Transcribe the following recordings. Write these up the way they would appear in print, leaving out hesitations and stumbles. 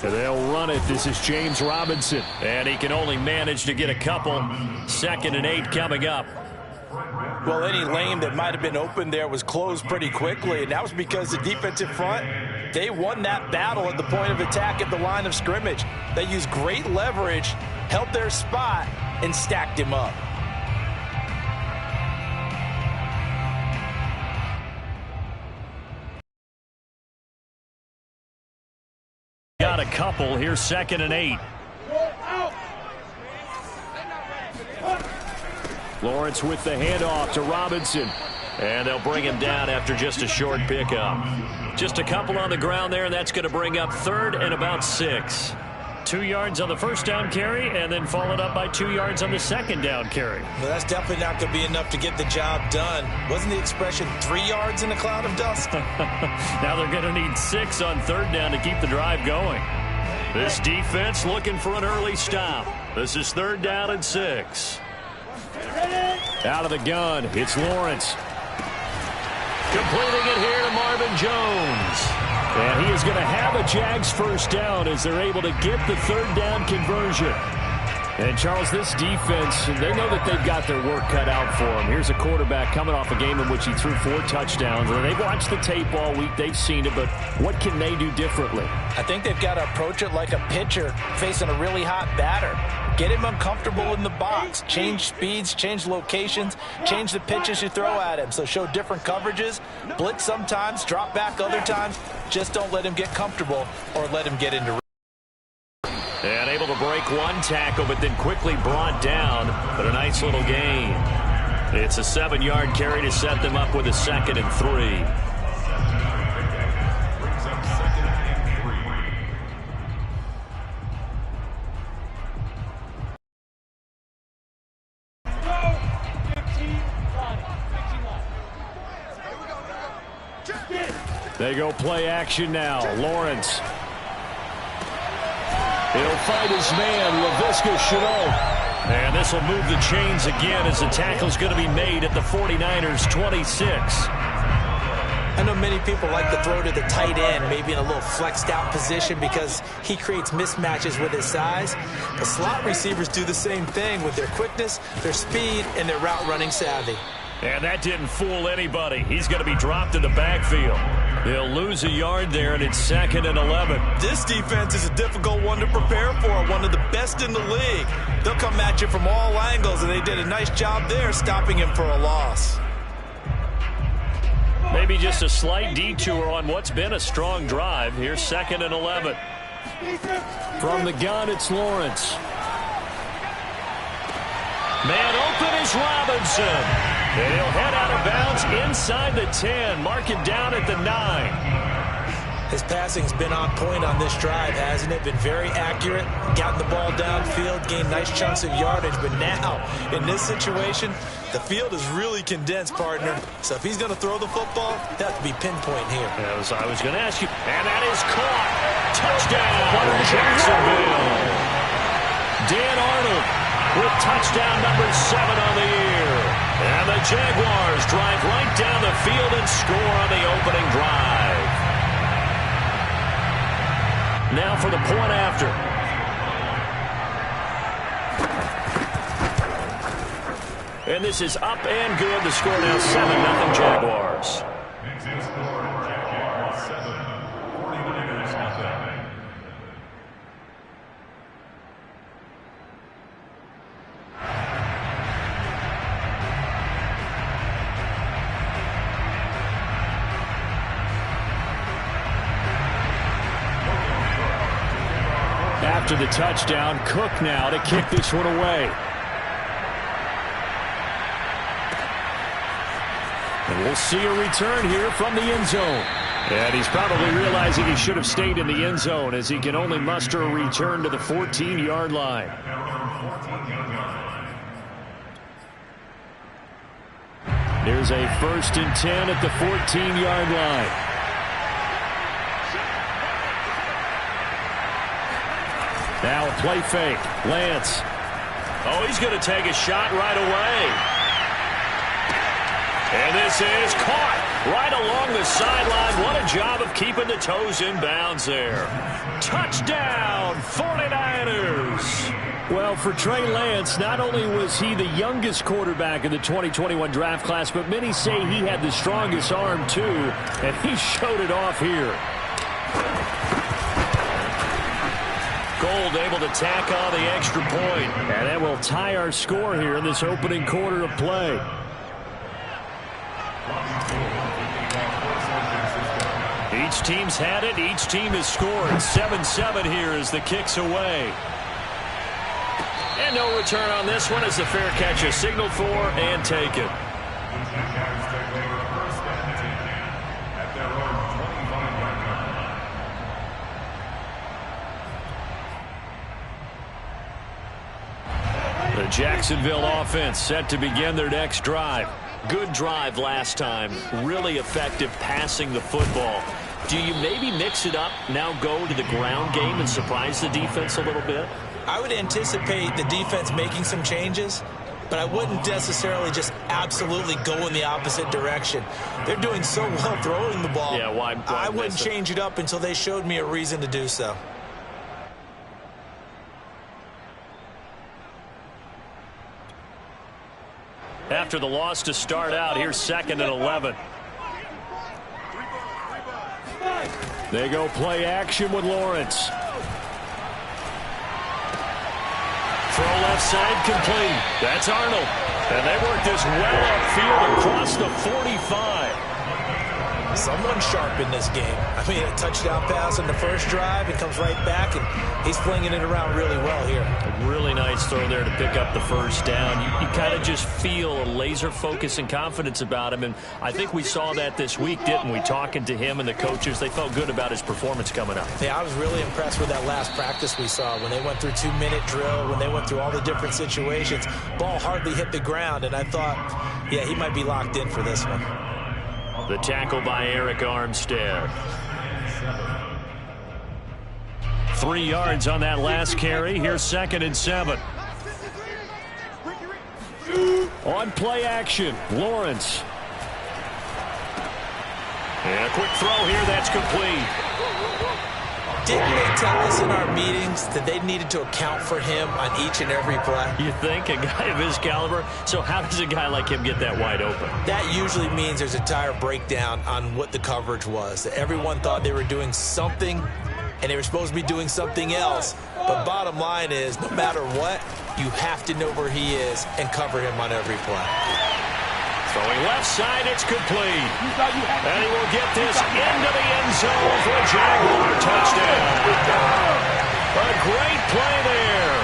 And they'll run it. This is James Robinson. And he can only manage to get a couple. 2nd and 8 coming up. Well, any lane that might have been open there was closed pretty quickly, and that was because the defensive front, they won that battle at the point of attack at the line of scrimmage. They used great leverage, held their spot, and stacked him up. Got a couple. Here's 2nd and 8. Lawrence with the handoff to Robinson. And they'll bring him down after just a short pickup. Just a couple on the ground there, and that's going to bring up 3rd and about 6. 2 yards on the first down carry, and then followed up by 2 yards on the second down carry. Well, that's definitely not going to be enough to get the job done. Wasn't the expression 3 yards in a cloud of dust? Now they're going to need 6 on 3rd down to keep the drive going. This defense looking for an early stop. This is 3rd down and 6. Out of the gun, it's Lawrence. Completing it here to Marvin Jones. And he is going to have a Jags first down as they're able to get the 3rd down conversion. And, Charles, this defense, they know that they've got their work cut out for them. Here's a quarterback coming off a game in which he threw 4 touchdowns. And they've watched the tape all week. They've seen it. But what can they do differently? I think they've got to approach it like a pitcher facing a really hot batter. Get him uncomfortable in the box. Change speeds, change locations, change the pitches you throw at him. So show different coverages, blitz sometimes, drop back other times. Just don't let him get comfortable or let him get into. And able to break one tackle, but then quickly brought down. But a nice little gain. It's a 7-yard carry to set them up with a 2nd and 3. They go play action now. Lawrence. He'll fight his man, Laviska Shenault. And this will move the chains again as the tackle's going to be made at the 49ers 26. I know many people like to throw to the tight end, maybe in a little flexed out position because he creates mismatches with his size. The slot receivers do the same thing with their quickness, their speed, and their route running savvy. And that didn't fool anybody. He's going to be dropped in the backfield. They'll lose a yard there, and it's 2nd and 11. This defense is a difficult one to prepare for, one of the best in the league. They'll come at you from all angles, and they did a nice job there stopping him for a loss. Maybe just a slight detour on what's been a strong drive. Here's 2nd and 11. From the gun, it's Lawrence. Man open is Robinson. And he'll head out of bounds inside the 10. Mark it down at the 9. His passing's been on point on this drive, hasn't it? Been very accurate, gotten the ball downfield, gained nice chunks of yardage. But now, in this situation, the field is really condensed, partner. So if he's going to throw the football, he'll have to be pinpoint here. As I was going to ask you. And that is caught. Touchdown, Jacksonville. Dan Arnold with touchdown number 7 on the year. And the Jaguars drive right down the field and score on the opening drive. Now for the point after. And this is up and good. The score now 7-0 Jaguars. After the touchdown, Cook now to kick this one away. And we'll see a return here from the end zone. And he's probably realizing he should have stayed in the end zone as he can only muster a return to the 14-yard line. There's a 1st and 10 at the 14-yard line. Now a play fake. Lance. Oh, he's going to take a shot right away. And this is caught. Right along the sideline. What a job of keeping the toes in bounds there. Touchdown, 49ers. Well, for Trey Lance, not only was he the youngest quarterback in the 2021 draft class, but many say he had the strongest arm too, and he showed it off here. Gold able to tack on the extra point, and that will tie our score here in this opening quarter of play. Each team's had it. Each team has scored. 7-7 here as the kick's away. And no return on this one as the fair catch is signaled for and taken. The Jacksonville offense set to begin their next drive. Good drive last time. Really effective passing the football. Do you maybe mix it up, now go to the ground game and surprise the defense a little bit? I would anticipate the defense making some changes, but I wouldn't necessarily just absolutely go in the opposite direction. They're doing so well throwing the ball. Yeah, why I wouldn't change it up until they showed me a reason to do so. After the loss to start out, here's 2nd and 11. They go play action with Lawrence. Throw left side complete. That's Arnold. And they work this well upfield across the 45. Someone sharp in this game. I mean, a touchdown pass on the first drive. It comes right back, and he's flinging it around really well here. A really nice throw there to pick up the first down. You kind of just feel a laser focus and confidence about him, and I think we saw that this week, didn't we? Talking to him and the coaches, they felt good about his performance coming up. Yeah, I was really impressed with that last practice we saw when they went through 2-minute drill, when they went through all the different situations. Ball hardly hit the ground, and I thought, yeah, he might be locked in for this one. The tackle by Eric Armstead. 3 yards on that last carry. Here's 2nd and 7. On play action, Lawrence. And a quick throw here, that's complete. Didn't they tell us in our meetings that they needed to account for him on each and every play? You think? A guy of his caliber? So how does a guy like him get that wide open? That usually means there's a entire breakdown on what the coverage was. That everyone thought they were doing something, and they were supposed to be doing something else. But bottom line is, no matter what, you have to know where he is and cover him on every play. Throwing left side, it's complete. And he will get this into the end zone for a Jaguar touchdown. A great play there.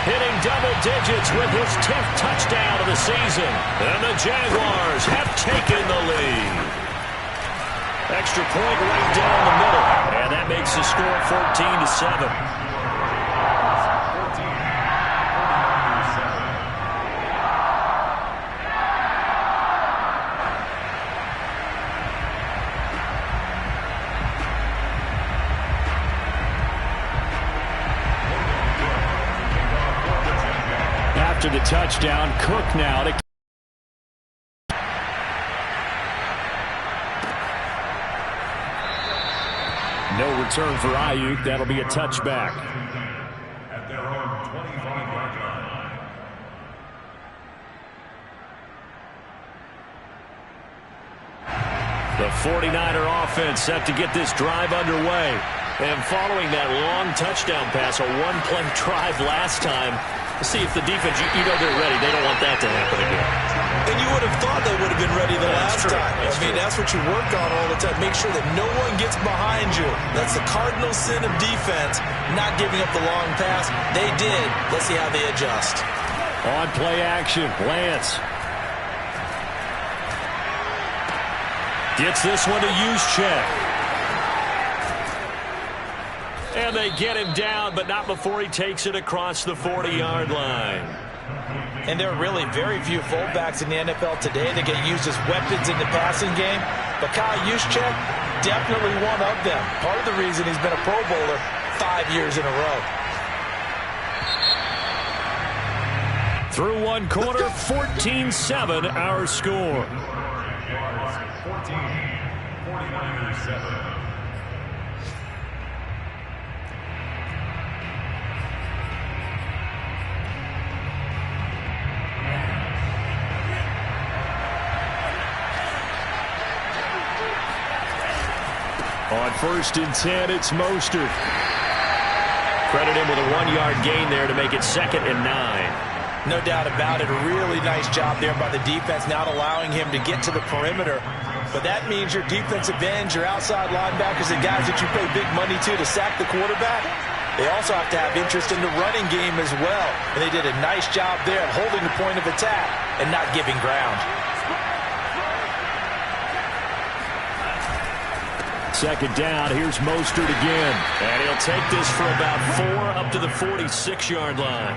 Hitting double digits with his 10th touchdown of the season. And the Jaguars have taken the lead. Extra point right down the middle. And that makes the score 14-7. After the touchdown, Cook now to no return for Ayuk. That'll be a touchback. At their own 25-yard line. The 49er offense set to get this drive underway. And following that long touchdown pass, a one-play drive last time, see if the defense, you know they're ready. They don't want that to happen again. And you would have thought they would have been ready the last time. That's what you work on all the time. Make sure that no one gets behind you. That's the cardinal sin of defense, not giving up the long pass. They did. Let's see how they adjust. On play action, Lance. Gets this one to Juszczyk. And they get him down, but not before he takes it across the 40-yard line. And there are really very few fullbacks in the NFL today that get used as weapons in the passing game. But Kyle Juszczyk, definitely one of them. Part of the reason he's been a Pro Bowler 5 years in a row. Through one quarter, 14-7 our score. On 1st and 10, it's Mostert. Credit him with a 1-yard gain there to make it 2nd and 9. No doubt about it. A really nice job there by the defense, not allowing him to get to the perimeter. But that means your defensive ends, your outside linebackers, and guys that you pay big money to sack the quarterback, they also have to have interest in the running game as well. And they did a nice job there of holding the point of attack and not giving ground. 2nd down, here's Mostert again. And he'll take this for about 4 up to the 46-yard line.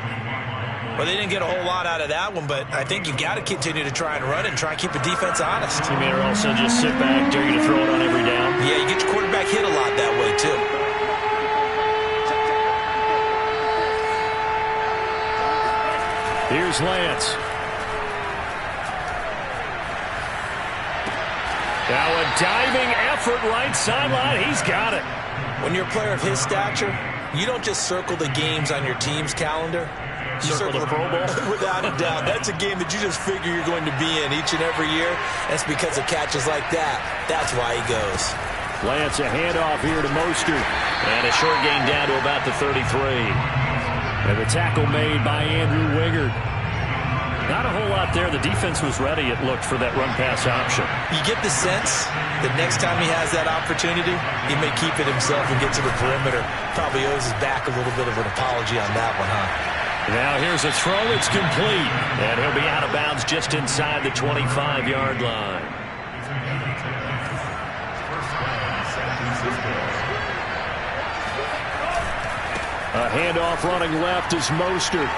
Well, they didn't get a whole lot out of that one, but I think you've got to continue to try and run it and try and keep the defense honest. You mean also just sit back, dare you to throw it on every down? Yeah, you get your quarterback hit a lot that way, too. Here's Lance. Now a diving effort right sideline. He's got it. When you're a player of his stature, you don't just circle the games on your team's calendar. You circle the Pro Bowl? Without a doubt. That's a game that you just figure you're going to be in each and every year. That's because of catches like that. That's why he goes. Lance, a handoff here to Mostert. And a short gain down to about the 33. And the tackle made by Andrew Wingard. Not a whole lot there. The defense was ready, it looked, for that run-pass option. You get the sense that next time he has that opportunity, he may keep it himself and get to the perimeter. Probably owes his back a little bit of an apology on that one, huh? Now here's a throw. It's complete. And he'll be out of bounds just inside the 25-yard line. A handoff running left is Mostert.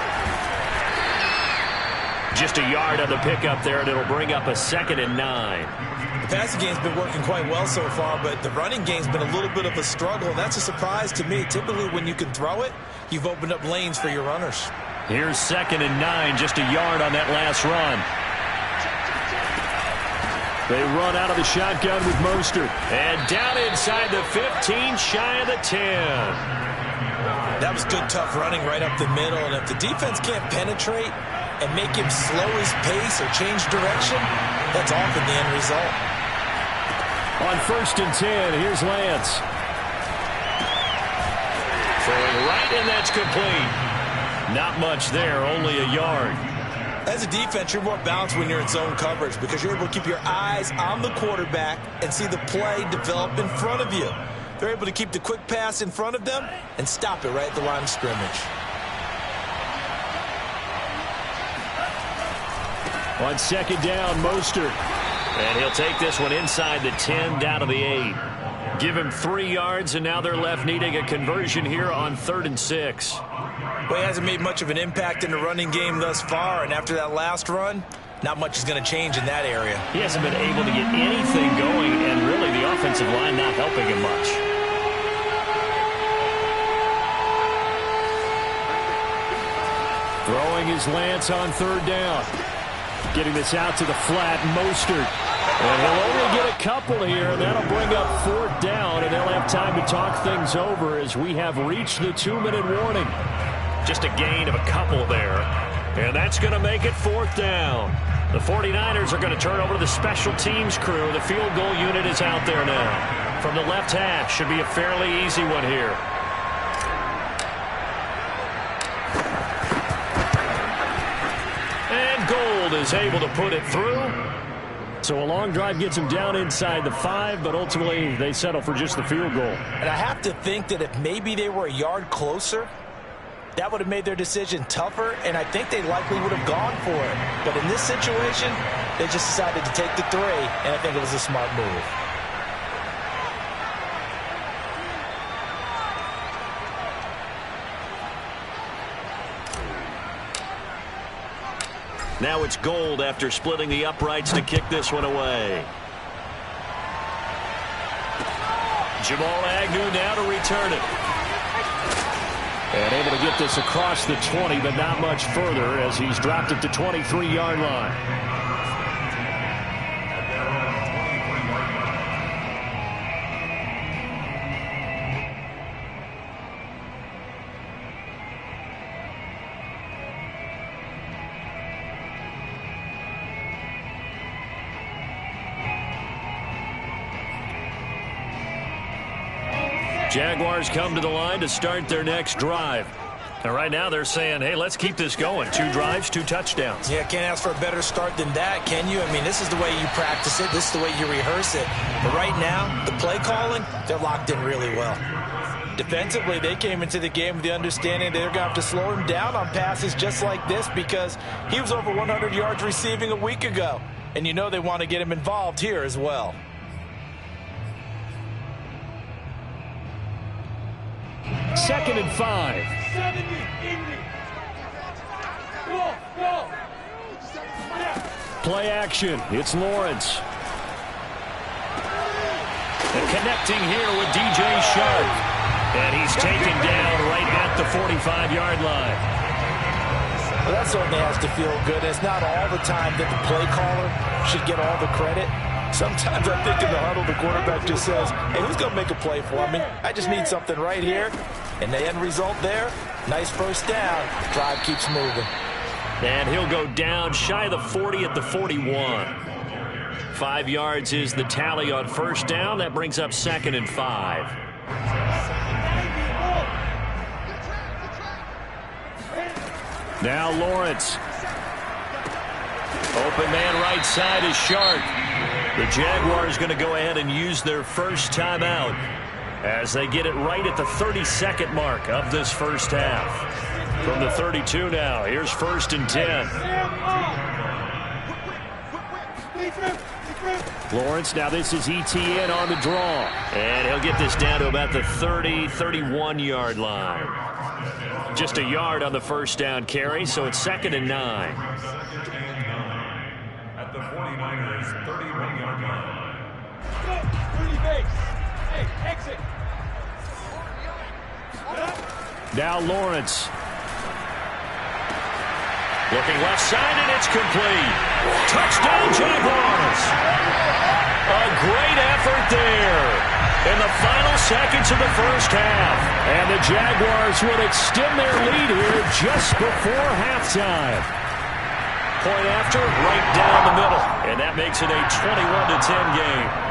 Just a yard on the pickup there, and it'll bring up a 2nd and 9. The passing game's been working quite well so far, but the running game's been a little bit of a struggle, and that's a surprise to me. Typically, when you can throw it, you've opened up lanes for your runners. Here's 2nd and 9, just a yard on that last run. They run out of the shotgun with Mostert. And down inside the 15, shy of the 10. That was good, tough running right up the middle, and if the defense can't penetrate and make him slow his pace or change direction, that's often the end result. On 1st and 10, here's Lance. Throwing right, and that's complete. Not much there, only a yard. As a defense, you're more balanced when you're in zone coverage because you're able to keep your eyes on the quarterback and see the play develop in front of you. They're able to keep the quick pass in front of them and stop it right at the line of scrimmage. On 2nd down, Mostert. And he'll take this one inside the 10, down to the 8. Give him 3 yards, and now they're left needing a conversion here on 3rd and 6. Well, he hasn't made much of an impact in the running game thus far, and after that last run, not much is going to change in that area. He hasn't been able to get anything going, and really the offensive line not helping him much. Throwing is Lance on 3rd down. Getting this out to the flat, Mostert. And he'll only get a couple here, and that'll bring up 4th down, and they'll have time to talk things over as we have reached the 2-minute warning. Just a gain of a couple there. And that's going to make it 4th down. The 49ers are going to turn over to the special teams crew. The field goal unit is out there now. From the left hash, should be a fairly easy one here. And Gold is able to put it through. So a long drive gets them down inside the 5, but ultimately they settle for just the field goal. And I have to think that if maybe they were a yard closer, that would have made their decision tougher, and I think they likely would have gone for it. But in this situation, they just decided to take the 3, and I think it was a smart move. Now it's Gold after splitting the uprights to kick this one away. Jamal Agnew now to return it. And able to get this across the 20, but not much further as he's dropped it to 23-yard line. Jaguars come to the line to start their next drive. And right now they're saying, hey, let's keep this going. 2 drives, 2 touchdowns. Yeah, can't ask for a better start than that, can you? I mean, this is the way you practice it. This is the way you rehearse it. But right now, the play calling, they're locked in really well. Defensively, they came into the game with the understanding they're going to have to slow him down on passes just like this because he was over 100 yards receiving a week ago. And you know they want to get him involved here as well. Second and 5. Play action. It's Lawrence. And connecting here with DJ Sharp. And he's taken down right at the 45-yard line. Well, that certainly has to feel good. It's not all the time that the play caller should get all the credit. Sometimes I think in the huddle, the quarterback just says, hey, who's going to make a play for me? I just need something right here. And the end result there, nice first down. Drive keeps moving. And he'll go down shy of the 40 at the 41. 5 yards is the tally on first down. That brings up 2nd and 5. Now Lawrence. Open man right side is Sharp. The Jaguars going to go ahead and use their first timeout as they get it right at the 32nd mark of this first half. From the 32 now, here's 1st and 10. Lawrence, now this is ETN on the draw. And he'll get this down to about the 30, 31-yard line. Just a yard on the first down carry, so it's 2nd and 9. At the 49ers, 31-yard line. Hey, exit. Now Lawrence. Looking left side, and it's complete. Touchdown, Jaguars. A great effort there in the final seconds of the first half. And the Jaguars will extend their lead here just before halftime. Point after, right down the middle. And that makes it a 21-10 game.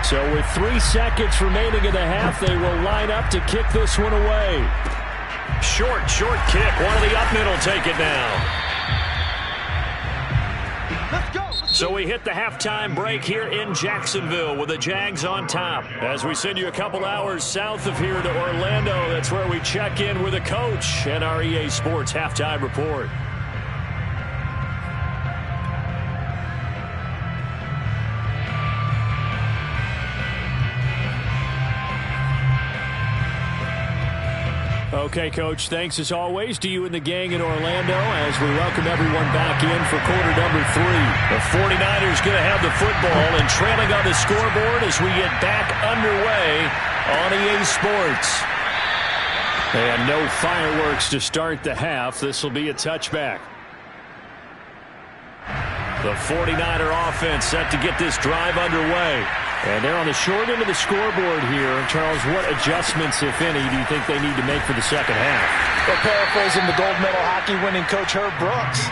So with 3 seconds remaining in the half, they will line up to kick this one away. Short kick. One of the up middle take it now. So we hit the halftime break here in Jacksonville with the Jags on top. As we send you a couple hours south of here to Orlando, that's where we check in with the coach and our EA Sports halftime report. Okay, Coach, thanks as always to you and the gang in Orlando as we welcome everyone back in for quarter number 3. The 49ers going to have the football and trailing on the scoreboard as we get back underway on EA Sports. And no fireworks to start the half. This will be a touchback. The 49er offense set to get this drive underway. And they're on the short end of the scoreboard here. Charles, what adjustments, if any, do you think they need to make for the second half? Well, paraphrasing the gold medal hockey winning coach Herb Brooks,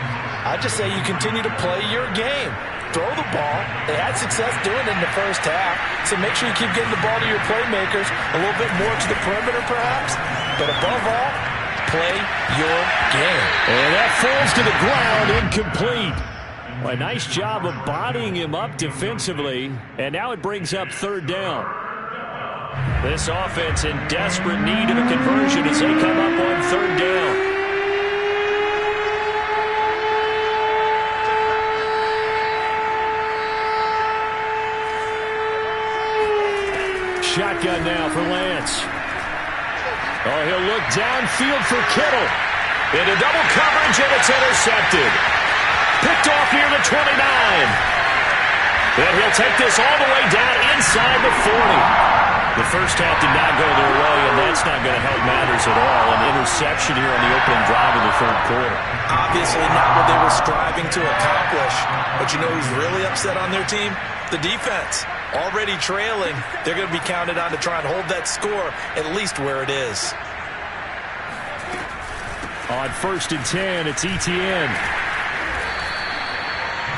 I'd just say you continue to play your game. Throw the ball. They had success doing it in the first half, so make sure you keep getting the ball to your playmakers a little bit more to the perimeter perhaps. But above all, play your game. And that falls to the ground, incomplete. Well, a nice job of bodying him up defensively, and now it brings up 3rd down. This offense in desperate need of a conversion as they come up on 3rd down. Shotgun now for Lance. Oh, he'll look downfield for Kittle. Into double coverage, and it's intercepted. Picked off near the 29. And he'll take this all the way down inside the 40. The first half did not go their way, and that's not going to help matters at all. An interception here on the opening drive of the third quarter. Obviously not what they were striving to accomplish. But you know who's really upset on their team? The defense. Already trailing. They're going to be counted on to try and hold that score at least where it is. On 1st and 10, it's Etienne.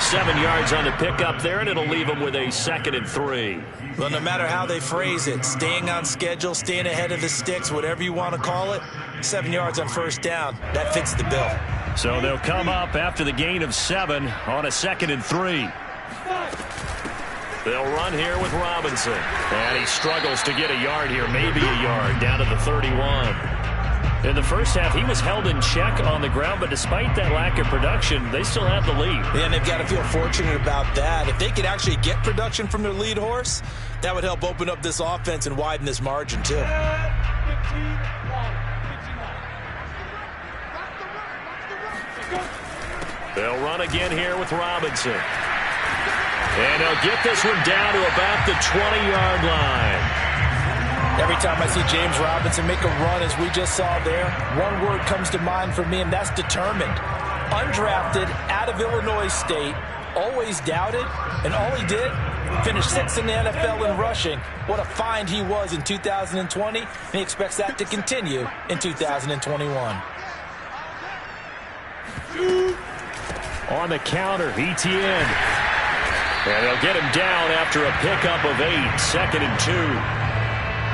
7 yards on the pickup there, and it'll leave them with a 2nd and 3. Well, no matter how they phrase it, staying on schedule, staying ahead of the sticks, whatever you want to call it, 7 yards on 1st down, that fits the bill. So they'll come up after the gain of 7 on a 2nd and 3. They'll run here with Robinson. And he struggles to get a yard here, maybe a yard, down to the 31. In the first half, he was held in check on the ground, but despite that lack of production, they still have the lead. Yeah, and they've got to feel fortunate about that. If they could actually get production from their lead horse, that would help open up this offense and widen this margin, too. They'll run again here with Robinson. And they'll get this one down to about the 20-yard line. Every time I see James Robinson make a run, as we just saw there, one word comes to mind for me, and that's determined. Undrafted, out of Illinois State, always doubted, and all he did, finished 6th in the NFL in rushing. What a find he was in 2020, and he expects that to continue in 2021. On the counter, Etienne. And they'll get him down after a pickup of 8, 2nd and 2.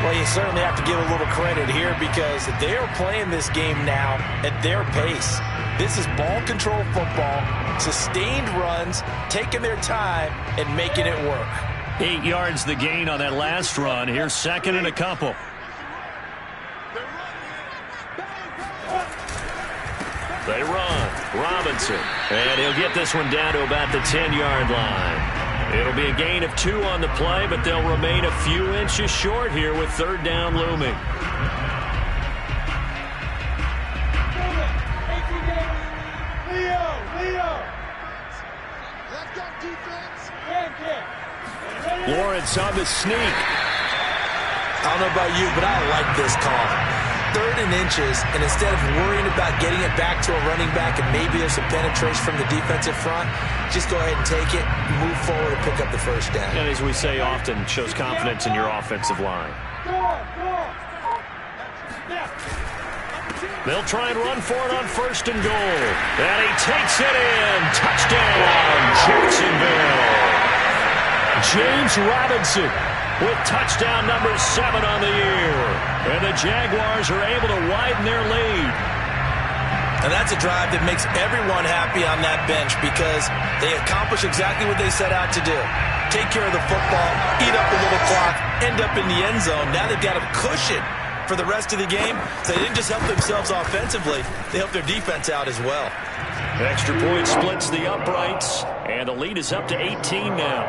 Well, you certainly have to give a little credit here because they are playing this game now at their pace. This is ball control football, sustained runs, taking their time and making it work. 8 yards the gain on that last run. Here's 2nd and a couple. They run. Robinson. And he'll get this one down to about the 10-yard line. It'll be a gain of 2 on the play, but they'll remain a few inches short here with 3rd down looming. Lawrence on the sneak. I don't know about you, but I like this call. 3rd and inches, and instead of worrying about getting it back to a running back and maybe there's some penetration from the defensive front, just go ahead and take it, move forward, and pick up the 1st down. And as we say often, shows confidence in your offensive line. They'll try and run for it on 1st and goal. And he takes it in. Touchdown, Jacksonville. James Robinson with touchdown number 7 on the year. And the Jaguars are able to widen their lead. And that's a drive that makes everyone happy on that bench because they accomplish exactly what they set out to do. Take care of the football, eat up a little clock, end up in the end zone. Now they've got a cushion for the rest of the game. So they didn't just help themselves offensively, they helped their defense out as well. Extra point splits the uprights, and the lead is up to 18 now.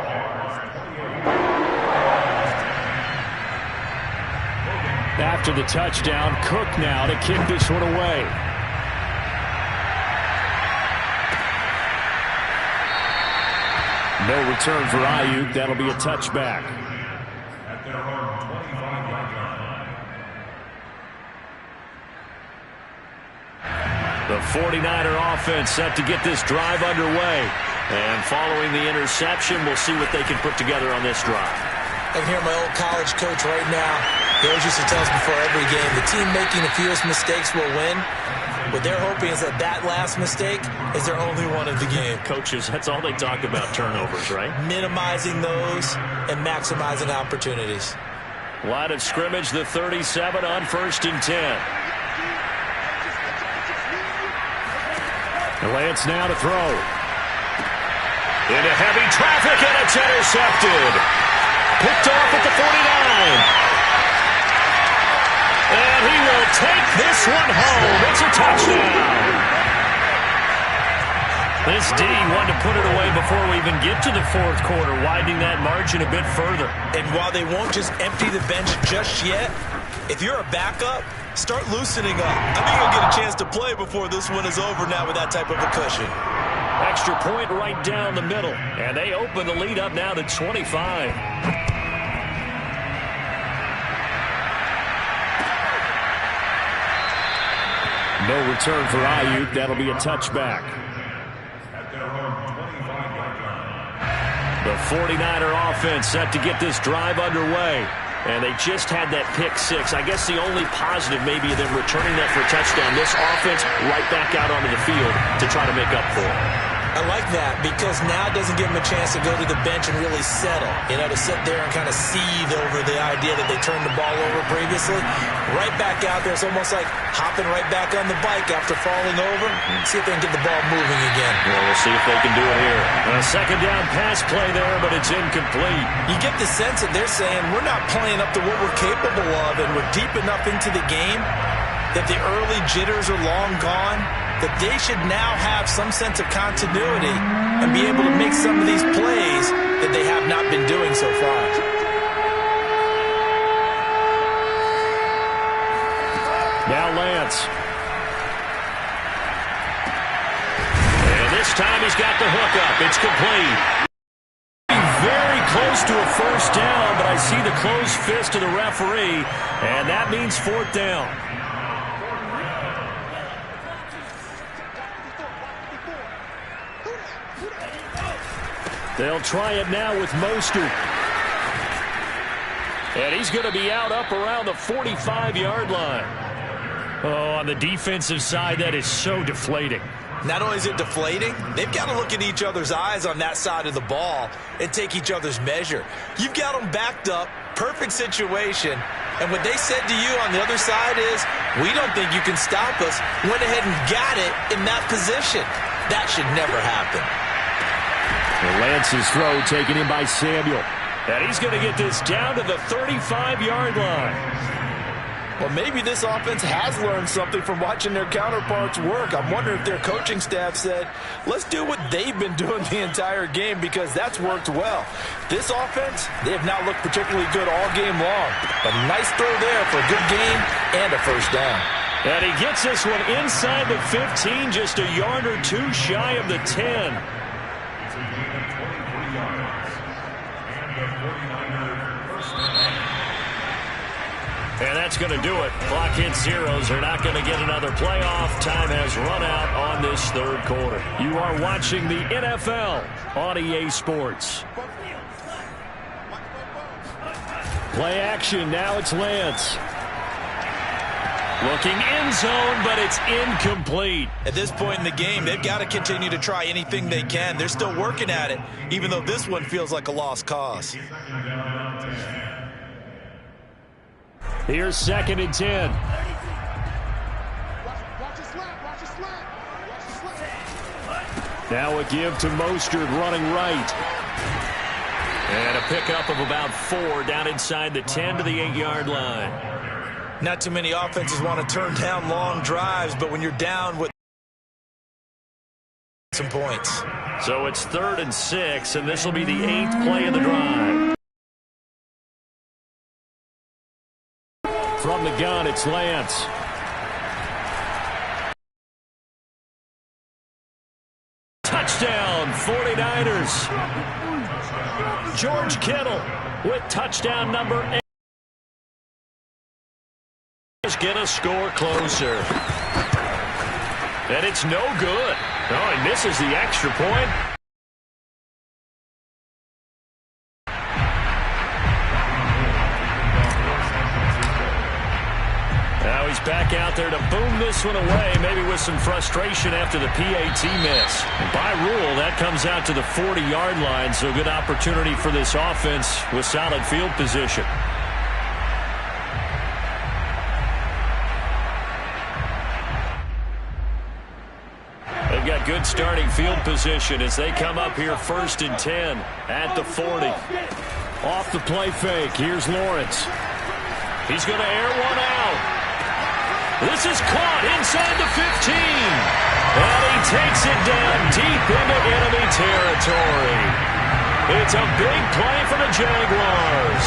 After the touchdown, Cook now to kick this one away. No return for Ayuk. That'll be a touchback. At their own 25-yard line. The 49er offense set to get this drive underway. And following the interception, we'll see what they can put together on this drive. I can hear my old college coach right now. He always used to tell us before every game, the team making the fewest mistakes will win. What they're hoping is that that last mistake is their only one of the game. Coaches, that's all they talk about, turnovers, right? Minimizing those and maximizing opportunities. Line of scrimmage, the 37 on 1st and 10. Lance now to throw. Into heavy traffic, and it's intercepted. Picked off at the 49. And he will take this one home. It's a touchdown. This D wanted to put it away before we even get to the 4th quarter, widening that margin a bit further. And while they won't just empty the bench just yet, if you're a backup, start loosening up. I think you'll get a chance to play before this one is over now with that type of a cushion. Extra point right down the middle. And they open the lead up now to 25. no return for Ayuk. That'll be a touchback. At their own 25-yard line. The 49er offense set to get this drive underway. And they just had that pick six. I guess the only positive maybe of them returning that for a touchdown. This offense right back out onto the field to try to make up for it. I like that because now it doesn't give them a chance to go to the bench and really settle. You know, to sit there and kind of seethe over the idea that they turned the ball over previously. Right back out there. It's almost like hopping right back on the bike after falling over. See if they can get the ball moving again. Well, we'll see if they can do it here. A second down pass play there, but it's incomplete. You get the sense that they're saying we're not playing up to what we're capable of, and we're deep enough into the game that the early jitters are long gone, that they should now have some sense of continuity and be able to make some of these plays that they have not been doing so far. Now Lance. And this time he's got the hook up. It's complete. Very close to a first down, but I see the closed fist of the referee, and that means fourth down. They'll try it now with Mostert. And he's going to be out up around the 45-yard line. Oh, on the defensive side, that is so deflating. Not only is it deflating, they've got to look at each other's eyes on that side of the ball and take each other's measure. You've got them backed up, perfect situation, and what they said to you on the other side is, we don't think you can stop us. Went ahead and got it in that position. That should never happen. Lance's throw taken in by Samuel. And he's going to get this down to the 35-yard line. Well, maybe this offense has learned something from watching their counterparts work. I'm wondering if their coaching staff said, let's do what they've been doing the entire game because that's worked well. This offense, they have not looked particularly good all game long. But a nice throw there for a good gain and a first down. And he gets this one inside the 15, just a yard or two shy of the 10. It's a gain of 23 yards. And the 49er first down. And that's going to do it. Clock hits zeros. They're not going to get another playoff. Time has run out on this third quarter. You are watching the NFL on EA Sports. Play action. Now it's Lance. Looking end zone, but it's incomplete. At this point in the game, they've got to continue to try anything they can. They're still working at it, even though this one feels like a lost cause. Here's 2nd and 10. Now a give to Mostert running right. And a pickup of about 4 down inside the 10 to the 8-yard line. Not too many offenses want to turn down long drives, but when you're down with some points. So it's 3rd and 6, and this will be the 8th play of the drive. From the gun, it's Lance. Touchdown, 49ers. George Kittle with touchdown number 8. Get a score closer. And it's no good. Oh, he misses the extra point. Now he's back out there to boom this one away, maybe with some frustration after the PAT miss. And by rule, that comes out to the 40-yard line, so good opportunity for this offense with solid field position. They've got good starting field position as they come up here 1st and 10 at the 40. Off the play fake, here's Lawrence. He's going to air one out. This is caught inside the 15. And he takes it down deep into enemy territory. It's a big play for the Jaguars.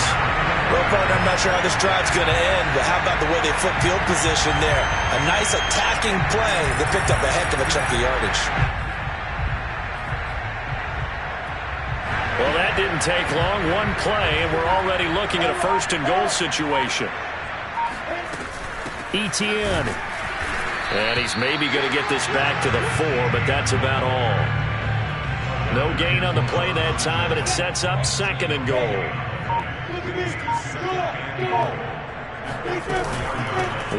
Well, partner, I'm not sure how this drive's going to end, but how about the way they flip field position there? A nice attacking play that picked up a heck of a chunk of yardage. Well, that didn't take long. One play, and we're already looking at a 1st and goal situation. Etienne. And he's maybe going to get this back to the 4, but that's about all. No gain on the play that time, and it sets up 2nd and goal.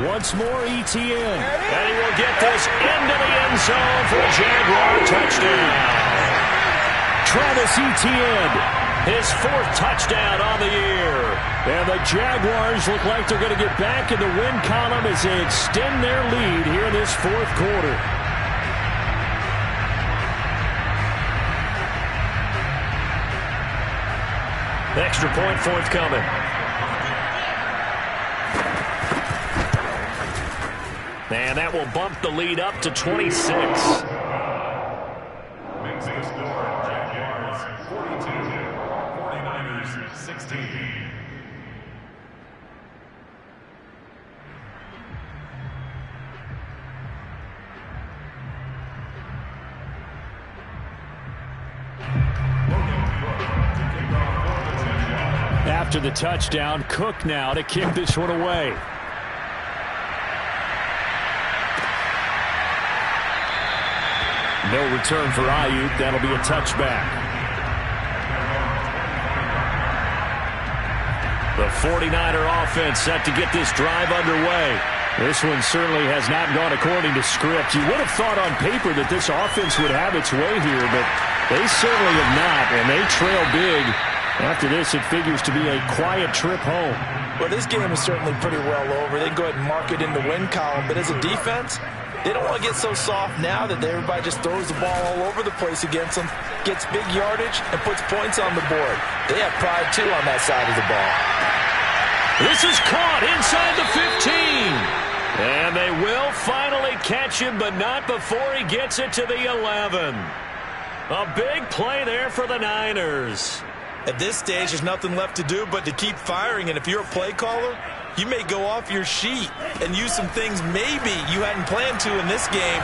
Once more, ETN. And he will get this into the end zone for a Jaguar touchdown. Travis Etienne, his 4th touchdown on the year. And the Jaguars look like they're going to get back in the win column as they extend their lead here in this 4th quarter. Extra point forthcoming. And that will bump the lead up to 26. Jaguars 42, 49ers 16. After the touchdown, Cook now to kick this one away. No return for Ayuk. That'll be a touchback. The 49er offense set to get this drive underway. This one certainly has not gone according to script. You would have thought on paper that this offense would have its way here, but they certainly have not, and they trail big. After this, it figures to be a quiet trip home. Well, this game is certainly pretty well over. They can go ahead and mark it in the win column, but as a defense, they don't want to get so soft now that everybody just throws the ball all over the place against them, gets big yardage, and puts points on the board. They have pride, too, on that side of the ball. This is caught inside the 15. And they will finally catch him, but not before he gets it to the 11. A big play there for the Niners. At this stage, there's nothing left to do but to keep firing, and if you're a play caller, you may go off your sheet and use some things maybe you hadn't planned to in this game.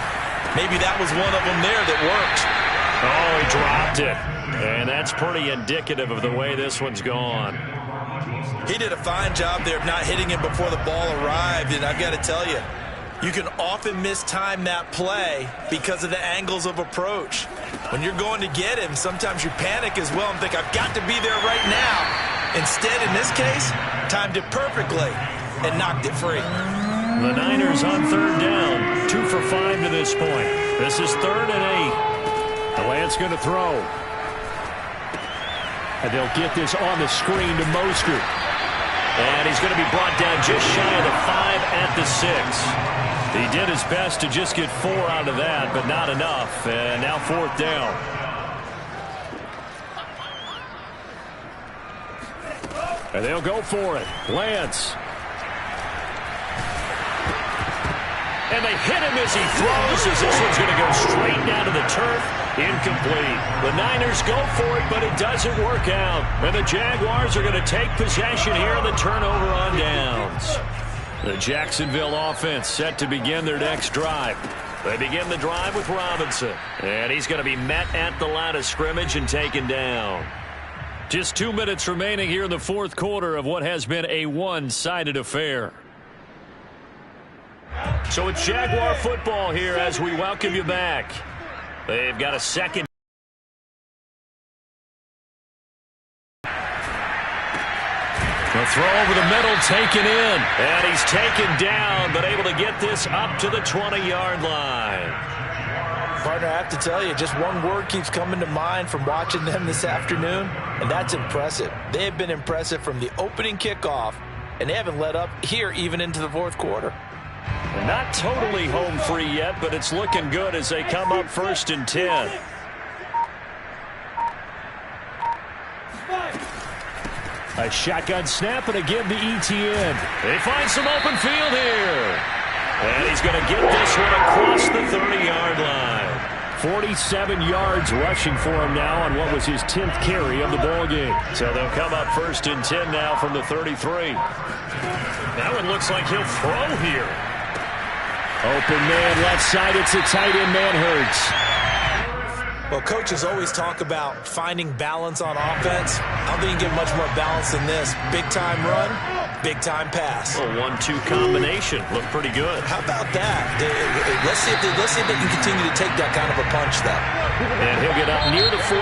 Maybe that was one of them there that worked. Oh, he dropped it. And that's pretty indicative of the way this one's gone. He did a fine job there of not hitting him before the ball arrived, and I've got to tell you, you can often mistime that play because of the angles of approach. When you're going to get him, sometimes you panic as well and think, I've got to be there right now. Instead, in this case, timed it perfectly and knocked it free. The Niners on 3rd down, 2 for 5 to this point. This is 3rd and 8. The Lance going to throw. And they'll get this on the screen to Mostert. And he's going to be brought down just shy of the 5 at the 6. He did his best to just get 4 out of that, but not enough. And now 4th down. And they'll go for it. Lance. And they hit him as he throws, as this one's going to go straight down to the turf. Incomplete. The Niners go for it, but it doesn't work out. And the Jaguars are going to take possession here on the turnover on downs. The Jacksonville offense set to begin their next drive. They begin the drive with Robinson. And he's going to be met at the line of scrimmage and taken down. Just 2 minutes remaining here in the 4th quarter of what has been a one-sided affair. So it's Jaguar football here as we welcome you back. They've got a second. The throw over the middle taken in. And he's taken down, but able to get this up to the 20-yard line. Partner, I have to tell you, just one word keeps coming to mind from watching them this afternoon, and that's impressive. They have been impressive from the opening kickoff, and they haven't let up here even into the 4th quarter. They're not totally home free yet, but it's looking good as they come up 1st and 10. A shotgun snap and again to ETN. They find some open field here. And he's going to get this one across the 30-yard line. 47 yards rushing for him now on what was his 10th carry of the ball game. So they'll come up 1st and 10 now from the 33. That one looks like he'll throw here. Open man left side. It's a tight end man, Hurts. Well, coaches always talk about finding balance on offense. I don't think you can get much more balance than this. Big-time run, big-time pass. A 1-2 combination. Looked pretty good. How about that? Let's see if they can continue to take that kind of a punch, though. And he'll get up near the 40.